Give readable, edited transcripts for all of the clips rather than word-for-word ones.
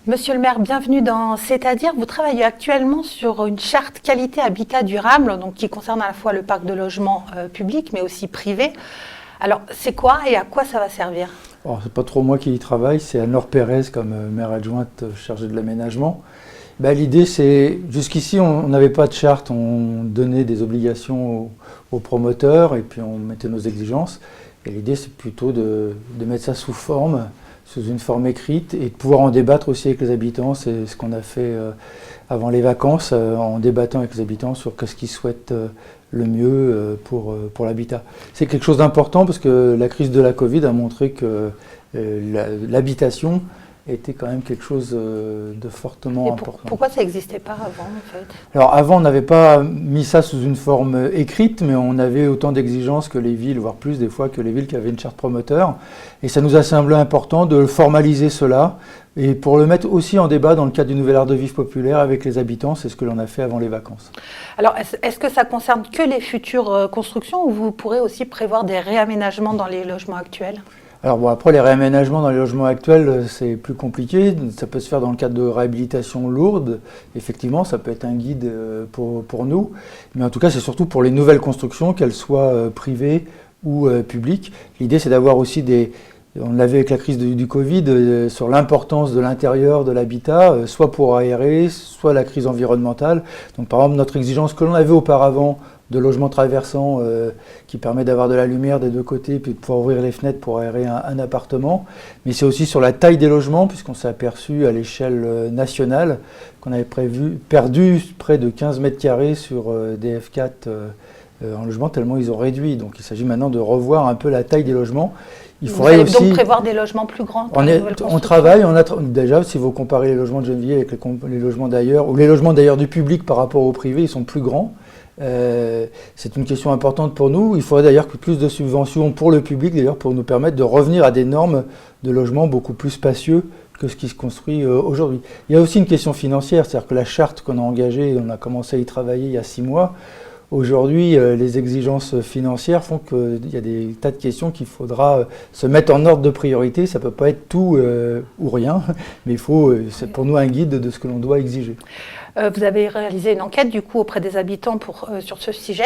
Monsieur le maire, bienvenue dans C'est-à-dire. Vous travaillez actuellement sur une charte qualité habitat durable, donc qui concerne à la fois le parc de logements publics, mais aussi privé. Alors, c'est quoi et à quoi ça va servir? Alors, c'est pas trop moi qui y travaille, c'est Anne-Laure Pérez comme maire adjointe chargée de l'aménagement. L'idée, c'est, jusqu'ici, on n'avait pas de charte, on donnait des obligations aux promoteurs et puis on mettait nos exigences. Et l'idée, c'est plutôt de mettre ça sous une forme écrite et de pouvoir en débattre aussi avec les habitants. C'est ce qu'on a fait avant les vacances, en débattant avec les habitants sur ce qu'ils souhaitent le mieux pour l'habitat. C'est quelque chose d'important parce que la crise de la Covid a montré que l'habitation était quand même quelque chose de fortement important. Pourquoi ça n'existait pas avant, en fait? Alors avant, on n'avait pas mis ça sous une forme écrite, mais on avait autant d'exigences que les villes, voire plus des fois que les villes qui avaient une charte promoteur. Et ça nous a semblé important de formaliser cela et pour le mettre aussi en débat dans le cadre du nouvel art de vivre populaire avec les habitants. C'est ce que l'on a fait avant les vacances. Alors, est-ce que ça concerne que les futures constructions ou vous pourrez aussi prévoir des réaménagements dans les logements actuels? Alors bon, après les réaménagements dans les logements actuels, c'est plus compliqué. Ça peut se faire dans le cadre de réhabilitation lourde. Effectivement, ça peut être un guide pour nous. Mais en tout cas, c'est surtout pour les nouvelles constructions, qu'elles soient privées ou publiques. L'idée, c'est d'avoir aussi on l'avait avec la crise du Covid, sur l'importance de l'intérieur de l'habitat, soit pour aérer, soit la crise environnementale. Donc par exemple, notre exigence que l'on avait auparavant de logements traversants qui permet d'avoir de la lumière des deux côtés puis de pouvoir ouvrir les fenêtres pour aérer un appartement. Mais c'est aussi sur la taille des logements puisqu'on s'est aperçu à l'échelle nationale qu'on avait perdu près de 15 mètres carrés sur des F4 en logement tellement ils ont réduit. Donc il s'agit maintenant de revoir un peu la taille des logements. Vous allez donc prévoir des logements plus grands? On travaille, déjà si vous comparez les logements de Gennevilliers avec les logements d'ailleurs, ou les logements d'ailleurs du public par rapport au privé, ils sont plus grands. C'est une question importante pour nous. Il faudrait d'ailleurs que plus de subventions pour le public, d'ailleurs, pour nous permettre de revenir à des normes de logement beaucoup plus spacieux que ce qui se construit aujourd'hui. Il y a aussi une question financière, c'est-à-dire que la charte qu'on a engagée, on a commencé à y travailler il y a 6 mois. Aujourd'hui, les exigences financières font qu'il y a des tas de questions qu'il faudra se mettre en ordre de priorité. Ça ne peut pas être tout ou rien, mais c'est pour nous un guide de ce que l'on doit exiger. Vous avez réalisé une enquête du coup auprès des habitants sur ce sujet.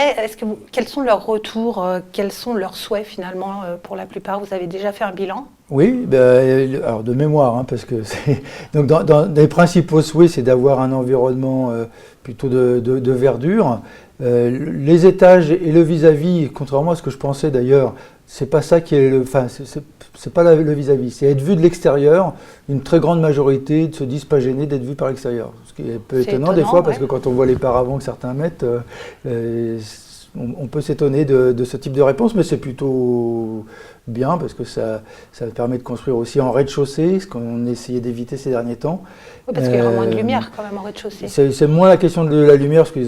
Quels sont leurs retours, quels sont leurs souhaits finalement pour la plupart? Vous avez déjà fait un bilan? Oui, alors de mémoire, parce que donc dans les principaux souhaits, c'est d'avoir un environnement plutôt de verdure. Les étages et le vis-à-vis, contrairement à ce que je pensais d'ailleurs, c'est pas ça qui est c'est pas le vis-à-vis, c'est être vu de l'extérieur. Une très grande majorité se disent pas gênés d'être vus par l'extérieur. Ce qui est un peu étonnant des fois, parce que quand on voit les paravents que certains mettent, on peut s'étonner de ce type de réponse, mais c'est plutôt bien parce que ça permet de construire aussi en rez-de-chaussée, ce qu'on essayait d'éviter ces derniers temps. Oui, parce qu'il y aura moins de lumière quand même en rez-de-chaussée. C'est moins la question de la lumière, parce que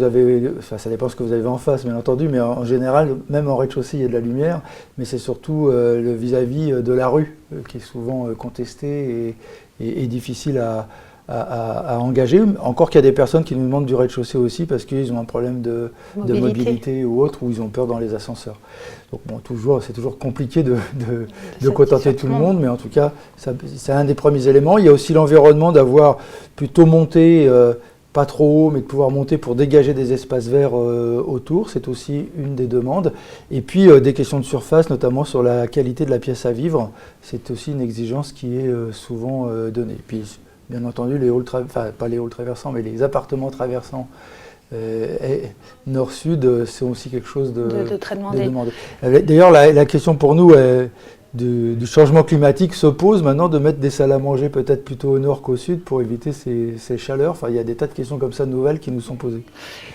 ça dépend ce que vous avez en face, bien entendu, mais en général, même en rez-de-chaussée, il y a de la lumière, mais c'est surtout le vis-à-vis de la rue qui est souvent contesté et difficile à engager. Encore qu'il y a des personnes qui nous demandent du rez-de-chaussée aussi parce qu'ils ont un problème de mobilité ou autre, ou ils ont peur dans les ascenseurs. Donc bon, c'est toujours compliqué de contenter tout le monde, mais en tout cas, c'est un des premiers éléments. Il y a aussi l'environnement d'avoir plutôt monté, pas trop haut, mais de pouvoir monter pour dégager des espaces verts autour. C'est aussi une des demandes. Et puis des questions de surface, notamment sur la qualité de la pièce à vivre. C'est aussi une exigence qui est souvent donnée. Et puis, bien entendu, pas les halls traversants, mais les appartements traversants nord-sud, c'est aussi quelque chose de très demandé. D'ailleurs, la question pour nous du changement climatique se pose maintenant de mettre des salles à manger peut-être plutôt au nord qu'au sud pour éviter ces chaleurs. Enfin, il y a des tas de questions comme ça nouvelles qui nous sont posées.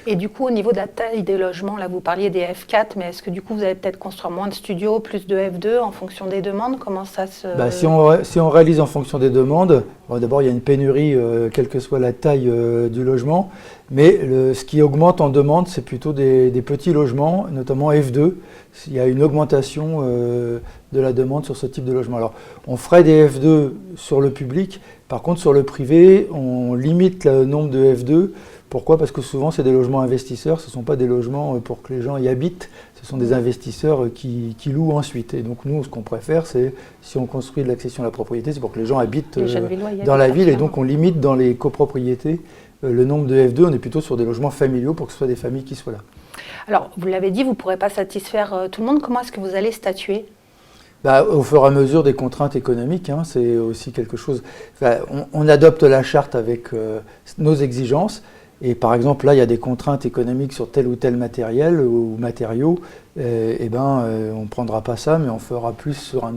Et du coup, au niveau de la taille des logements, là vous parliez des F4, mais est-ce que du coup vous allez peut-être construire moins de studios, plus de F2 en fonction des demandes? Comment ça se... Si on réalise en fonction des demandes, d'abord il y a une pénurie, quelle que soit la taille du logement, mais ce qui augmente en demande, c'est plutôt des petits logements, notamment F2. Il y a une augmentation de la demande sur ce type de logement. Alors, on ferait des F2 sur le public. Par contre, sur le privé, on limite le nombre de F2 Pourquoi? Parce que souvent, c'est des logements investisseurs, ce ne sont pas des logements pour que les gens y habitent, ce sont des investisseurs qui louent ensuite. Et donc nous, ce qu'on préfère, c'est, si on construit de l'accession à la propriété, c'est pour que les gens habitent dans la ville, et donc on limite dans les copropriétés le nombre de F2, on est plutôt sur des logements familiaux pour que ce soit des familles qui soient là. Alors, vous l'avez dit, vous ne pourrez pas satisfaire tout le monde. Comment est-ce que vous allez statuer? Au fur et à mesure des contraintes économiques, hein, c'est aussi quelque chose. On adopte la charte avec nos exigences. Et par exemple, là, il y a des contraintes économiques sur tel ou tel matériel ou matériaux. On ne prendra pas ça, mais on fera plus sur un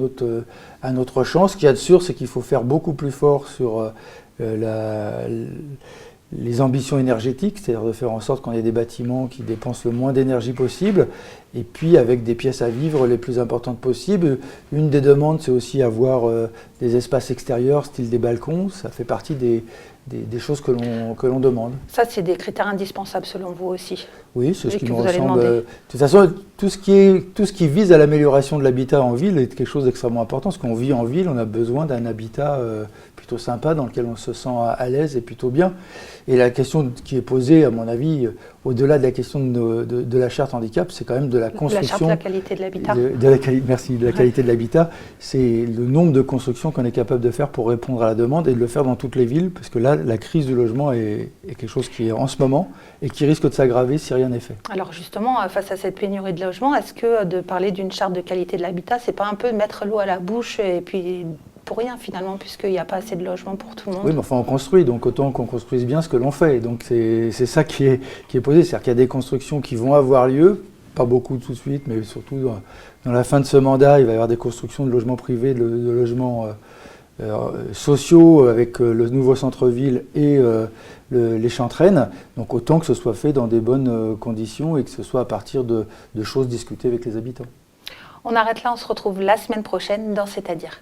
autre champ. Ce qu'il y a de sûr, c'est qu'il faut faire beaucoup plus fort sur les ambitions énergétiques, c'est-à-dire de faire en sorte qu'on ait des bâtiments qui dépensent le moins d'énergie possible, et puis avec des pièces à vivre les plus importantes possibles. Une des demandes, c'est aussi avoir des espaces extérieurs, style des balcons. Ça fait partie des choses que l'on demande. Ça, c'est des critères indispensables selon vous aussi? Oui, c'est ce qui nous ressemble. De toute façon, tout ce qui vise à l'amélioration de l'habitat en ville est quelque chose d'extrêmement important. Parce qu'on vit en ville, on a besoin d'un habitat plutôt sympa, dans lequel on se sent à l'aise et plutôt bien. Et la question qui est posée, à mon avis, au-delà de la question de la charte handicap, c'est quand même de la construction. La charte de la qualité de l'habitat. Merci, de la qualité de l'habitat. C'est le nombre de constructions qu'on est capable de faire pour répondre à la demande et de le faire dans toutes les villes, parce que là, la crise du logement est quelque chose qui est en ce moment et qui risque de s'aggraver si rien n'est fait. Alors justement, face à cette pénurie de logement, est-ce que de parler d'une charte de qualité de l'habitat, c'est pas un peu mettre l'eau à la bouche et puis pour rien finalement, puisqu'il n'y a pas assez de logements pour tout le monde? Oui, mais enfin on construit, donc autant qu'on construise bien ce que l'on fait. Donc c'est ça qui est posé, c'est-à-dire qu'il y a des constructions qui vont avoir lieu, pas beaucoup tout de suite, mais surtout dans la fin de ce mandat, il va y avoir des constructions de logements privés, de logements sociaux avec le nouveau centre-ville et les Chantraines. Donc autant que ce soit fait dans des bonnes conditions et que ce soit à partir de choses discutées avec les habitants. On arrête là, on se retrouve la semaine prochaine dans C'est-à-dire.